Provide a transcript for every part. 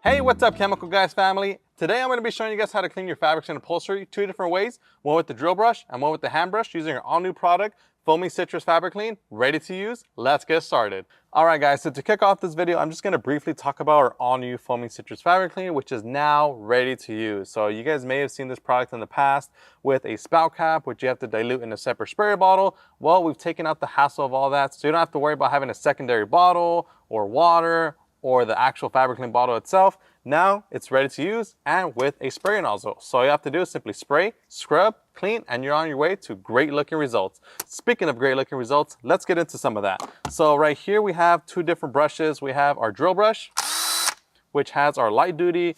Hey, what's up, Chemical Guys family? Today I'm going to be showing you guys how to clean your fabrics and upholstery two different ways, one with the drill brush and one with the hand brush using our all new product, Foaming Citrus Fabric Clean, ready to use. Let's get started. All right guys, so to kick off this video, I'm just going to briefly talk about our all new Foaming Citrus Fabric Clean, which is now ready to use. So you guys may have seen this product in the past with a spout cap, which you have to dilute in a separate spray bottle. Well, we've taken out the hassle of all that, so you don't have to worry about having a secondary bottle or water or the actual fabric clean bottle itself. Now it's ready to use and with a spray nozzle. So all you have to do is simply spray, scrub, clean, and you're on your way to great looking results. Speaking of great looking results, let's get into some of that. So right here we have two different brushes. We have our drill brush, which has our light duty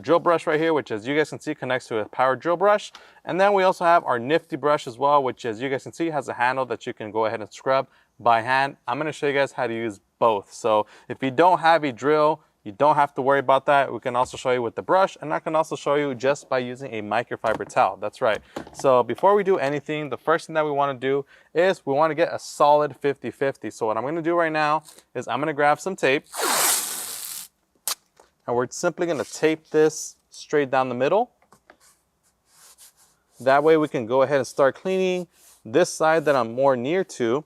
drill brush right here, which as you guys can see connects to a power drill brush. And then we also have our Nifty Brush as well, which as you guys can see has a handle that you can go ahead and scrub by hand. I'm going to show you guys how to use both. So if you don't have a drill, you don't have to worry about that. We can also show you with the brush, and I can also show you just by using a microfiber towel. That's right. So before we do anything, the first thing that we want to do is we want to get a solid 50-50. So what I'm going to do right now is I'm going to grab some tape, and we're simply going to tape this straight down the middle. That way we can go ahead and start cleaning this side that I'm more near to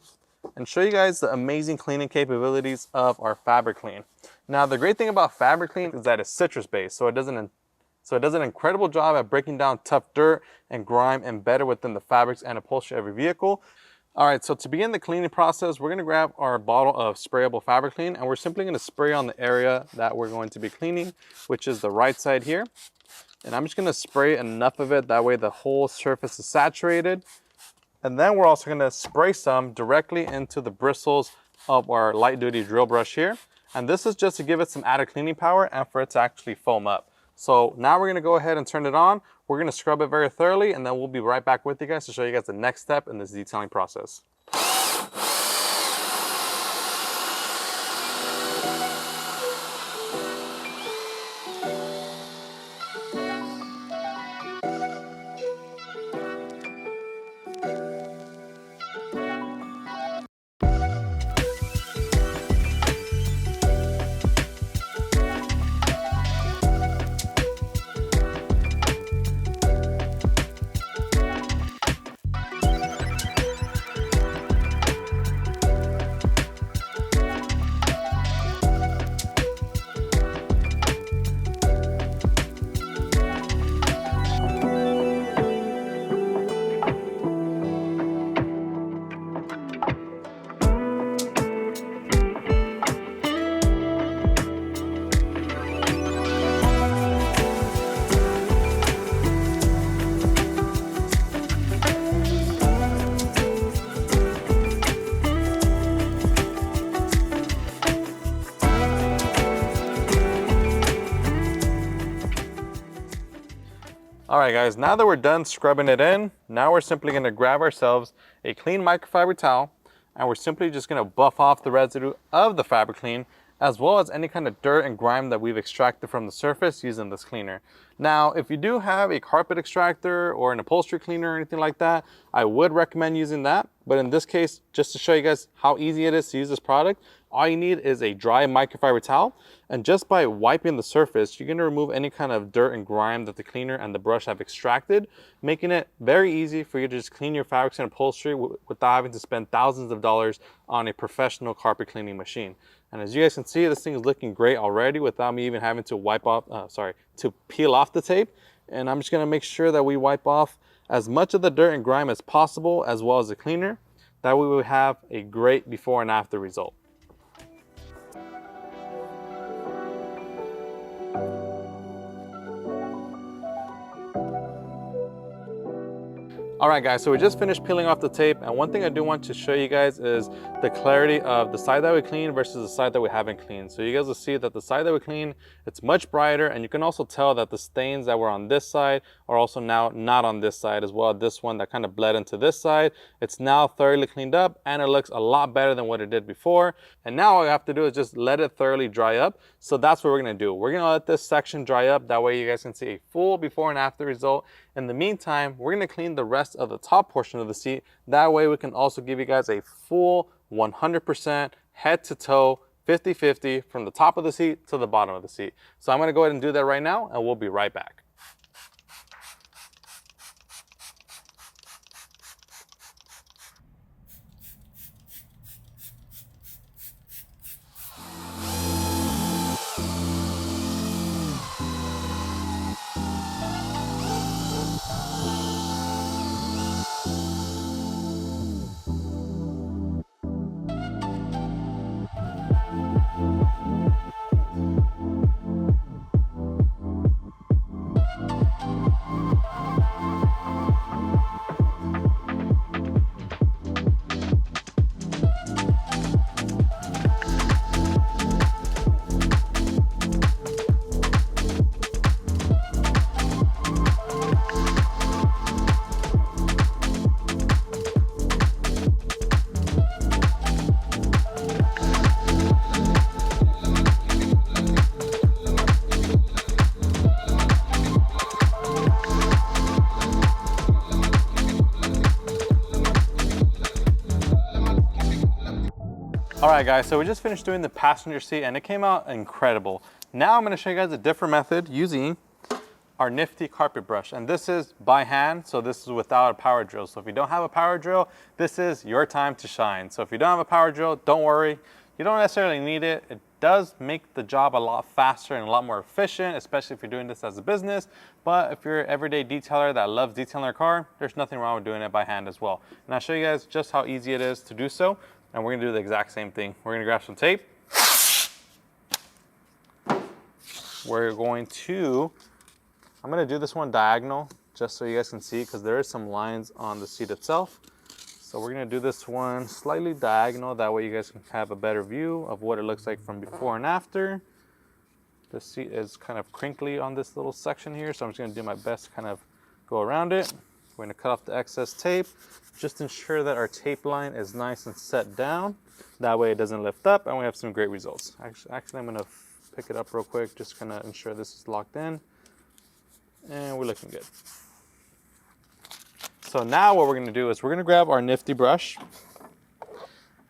and show you guys the amazing cleaning capabilities of our fabric clean. Now the great thing about fabric clean is that it's citrus based, so it does an incredible job at breaking down tough dirt and grime embedded within the fabrics and upholstery of your vehicle. All right, so to begin the cleaning process, we're gonna grab our bottle of sprayable fabric clean and we're simply gonna spray on the area that we're going to be cleaning, which is the right side here. And I'm just gonna spray enough of it, that way the whole surface is saturated. And then we're also gonna spray some directly into the bristles of our light duty drill brush here. And this is just to give it some added cleaning power and for it to actually foam up. So now we're gonna go ahead and turn it on. We're gonna scrub it very thoroughly and then we'll be right back with you guys to show you guys the next step in this detailing process. All right guys, now that we're done scrubbing it in, now we're simply gonna grab ourselves a clean microfiber towel and we're simply just gonna buff off the residue of the fabric clean as well as any kind of dirt and grime that we've extracted from the surface using this cleaner. Now, if you do have a carpet extractor or an upholstery cleaner or anything like that, I would recommend using that. But in this case, just to show you guys how easy it is to use this product, all you need is a dry microfiber towel. And just by wiping the surface, you're gonna remove any kind of dirt and grime that the cleaner and the brush have extracted, making it very easy for you to just clean your fabrics and upholstery without having to spend thousands of dollars on a professional carpet cleaning machine. And as you guys can see, this thing is looking great already without me even having to to peel off the tape. And I'm just gonna make sure that we wipe off as much of the dirt and grime as possible, as well as the cleaner. That way we have a great before and after result. All right guys, so we just finished peeling off the tape, and one thing I do want to show you guys is the clarity of the side that we clean versus the side that we haven't cleaned. So you guys will see that the side that we clean, it's much brighter, and you can also tell that the stains that were on this side are also now not on this side as well. This one that kind of bled into this side, it's now thoroughly cleaned up and it looks a lot better than what it did before. And now all we have to do is just let it thoroughly dry up. So that's what we're gonna do. We're gonna let this section dry up, that way you guys can see a full before and after result. In the meantime, we're gonna clean the rest of the top portion of the seat. That way we can also give you guys a full 100% head to toe 50-50 from the top of the seat to the bottom of the seat. So I'm gonna go ahead and do that right now and we'll be right back. All right guys, so we just finished doing the passenger seat and it came out incredible. Now I'm gonna show you guys a different method using our Nifty carpet brush. And this is by hand, so this is without a power drill. So if you don't have a power drill, this is your time to shine. So if you don't have a power drill, don't worry. You don't necessarily need it. It does make the job a lot faster and a lot more efficient, especially if you're doing this as a business. But if you're an everyday detailer that loves detailing their car, there's nothing wrong with doing it by hand as well. And I'll show you guys just how easy it is to do so. And we're gonna do the exact same thing. We're gonna grab some tape. I'm gonna do this one diagonal just so you guys can see because there is some lines on the seat itself. So we're gonna do this one slightly diagonal. That way you guys can have a better view of what it looks like from before and after. The seat is kind of crinkly on this little section here. So I'm just gonna do my best to kind of go around it. We're gonna cut off the excess tape. Just ensure that our tape line is nice and set down. That way it doesn't lift up and we have some great results. Actually I'm gonna pick it up real quick, just gonna ensure this is locked in. And we're looking good. So now what we're gonna do is we're gonna grab our Nifty brush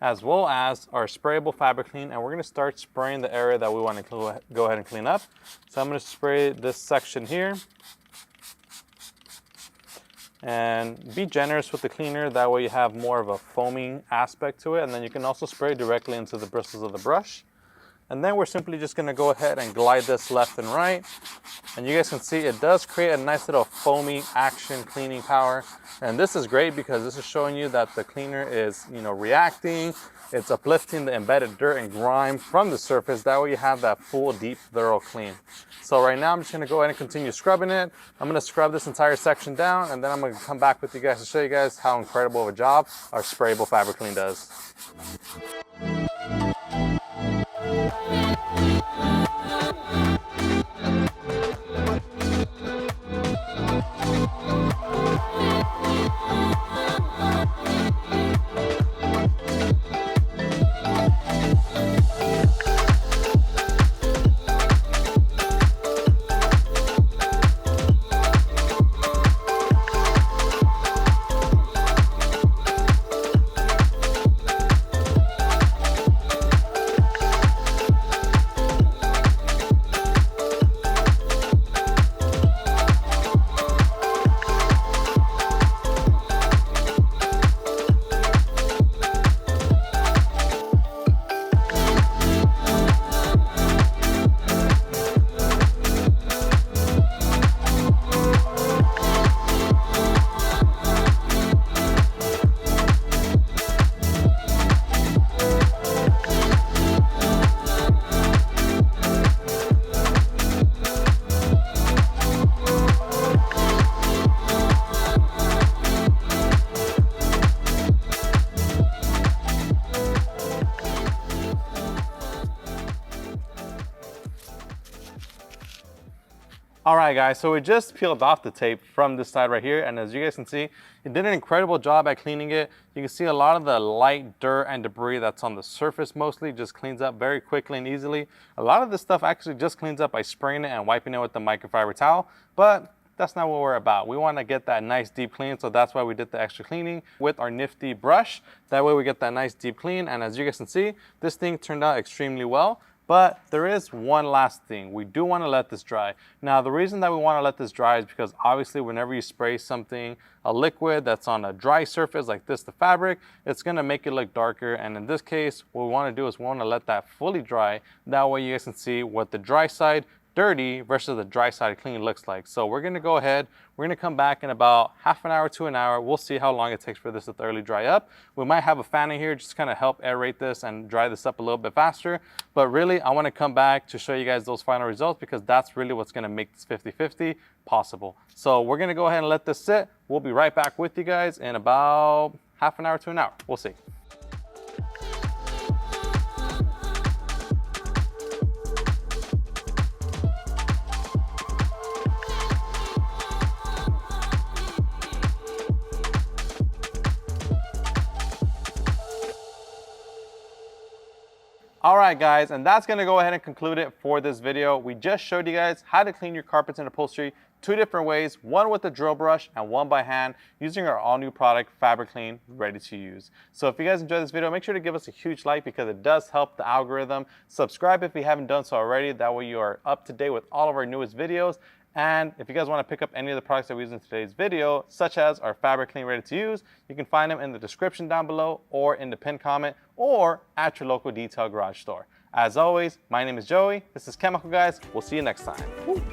as well as our sprayable fabric clean, and we're gonna start spraying the area that we wanna go ahead and clean up. So I'm gonna spray this section here. And be generous with the cleaner, that way you have more of a foaming aspect to it, and then you can also spray directly into the bristles of the brush. And then we're simply just gonna go ahead and glide this left and right. And you guys can see it does create a nice little foamy action cleaning power. And this is great because this is showing you that the cleaner is, reacting. It's uplifting the embedded dirt and grime from the surface. That way you have that full, deep, thorough clean. So right now I'm just gonna go ahead and continue scrubbing it. I'm gonna scrub this entire section down and then I'm gonna come back with you guys to show you guys how incredible of a job our sprayable fabric clean does. All right guys, so we just peeled off the tape from this side right here, and as you guys can see, it did an incredible job at cleaning it. You can see a lot of the light dirt and debris that's on the surface mostly just cleans up very quickly and easily. A lot of this stuff actually just cleans up by spraying it and wiping it with the microfiber towel, but that's not what we're about. We want to get that nice deep clean, so that's why we did the extra cleaning with our Nifty Brush. That way we get that nice deep clean, and as you guys can see, this thing turned out extremely well. But there is one last thing. We do want to let this dry. Now, the reason that we want to let this dry is because obviously whenever you spray something, a liquid that's on a dry surface like this, the fabric, it's going to make it look darker. And in this case, what we want to do is we want to let that fully dry. That way you guys can see what the dry side dirty versus the dry side clean looks like. So we're going to go ahead, we're going to come back in about half an hour to an hour. We'll see how long it takes for this to thoroughly dry up. We might have a fan in here just to kind of help aerate this and dry this up a little bit faster. But really, I want to come back to show you guys those final results because that's really what's going to make this 50-50 possible. So we're going to go ahead and let this sit. We'll be right back with you guys in about half an hour to an hour. We'll see. All right, guys, and that's gonna go ahead and conclude it for this video. We just showed you guys how to clean your carpets and upholstery 2 different ways, one with a drill brush and one by hand, using our all new product, Fabric Clean, ready to use. So if you guys enjoyed this video, make sure to give us a huge like because it does help the algorithm. Subscribe if you haven't done so already. That way you are up to date with all of our newest videos. And if you guys want to pick up any of the products that we use in today's video, such as our Fabric Clean ready to use, you can find them in the description down below or in the pinned comment or at your local detail garage store. As always, my name is Joey. This is Chemical Guys. We'll see you next time. Woo.